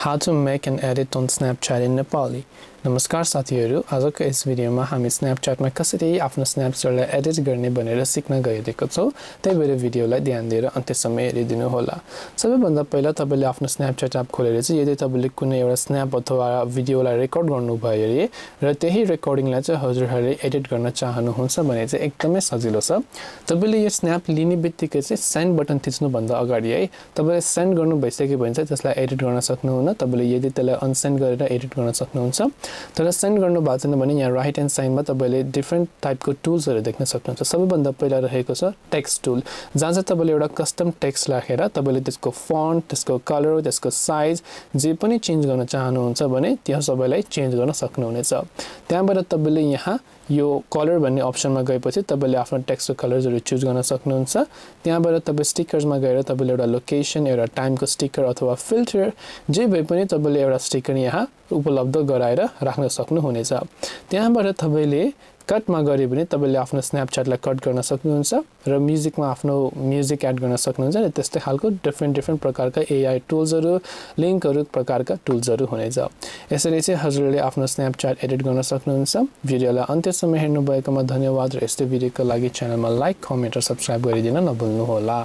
How to make an edit on Snapchat in Nepali. नमस्कार साथीहरु, आजको यस भिडियोमा हामी स्न्यापच्याटमा कसरी आफ्नो स्न्याप्सहरुलाई एडिट गर्ने भनेर सिक्न गइरहेको छौं। त्यही भएर भिडियोलाई ध्यान दिएर अन्त्यसम्म हेरिदिनु होला। सबैभन्दा पहिला तपाईले आफ्नो स्न्यापच्याट एप खोलेर चाहिँ यदि तपाईले कुनै एउटा स्न्याप अथवा भिडियोलाई रेकर्ड गर्नु भयो रे र त्यही रेकर्डिङलाई चाहिँ हजुरहरुले एडिट गर्न चाहनुहुन्छ भने चाहिँ एकदमै सजिलो छ। तपाईले यो स्न्याप लिने बित्तिकै चाहिँ सेन्ड बटन थिच्नु भन्दा अगाडि है तपाईले सेन्ड गर्नु भइसक्यो भने चाहिँ त्यसलाई एडिट गर्न सक्नुहुन्न। तपाईले यदि त्यसलाई अनसेन्ड गरेर एडिट गर्न सक्नुहुन्छ। तर सेन्ड गर्नु भएको छैन भने यहाँ राइट ह्यान्ड साइडमा तपाईले डिफरेन्ट टाइपको टुल्सहरु देख्न सक्नुहुन्छ। सबैभन्दा पहिला रहेको छ टेक्स्ट टुल, जहाँ चाहिँ तपाईले एउटा कस्टम टेक्स्ट राखेर तपाईले त्यसको फन्ट, त्यसको कलर, त्यसको साइज जे पनि चेन्ज गर्न चाहनुहुन्छ भने त्यो सबैलाई चेन्ज गर्न सक्नुहुनेछ। त्यहाँबाट तपाईले यहाँ यो कलर भन्ने अप्सनमा गएपछि तपाईले आफ्नो टेक्स्टको कलर्सहरु चुज गर्न सक्नुहुन्छ। त्यहाँबाट तपाई स्टिकर्समा गएर तपाईले एउटा लोकेसन, एउटा टाइमको स्टिकर अथवा फिल्टर जे भए पनि तपाईले एउटा स्टिकर यहाँ उपलब्ध गराएर राख्न सक्नुहुनेछ। त्यहाँबाट तपाईले कटमा गरे पनि तपाईले आफ्नो स्न्यापच्याटलाई कट गर्न सक्नुहुन्छ र म्युजिकमा आफ्नो म्युजिक एड गर्न सक्नुहुन्छ र त्यस्तै खालको डिफरेन्ट प्रकारका एआई टुल्सहरु, लिंकहरु प्रकारका टुल्सहरु हुनेछ। यसरी चाहिँ हजुरले आफ्नो स्न्यापच्याट एडिट गर्न सक्नुहुन्छ। भिडियोलाई अन्त्यसम्म हेर्नु भएकोमा धन्यवाद र यस्तै भिडियोको लागि च्यानलमा लाइक, कमेन्ट र सब्स्क्राइब गरिदिन नभुल्नु होला।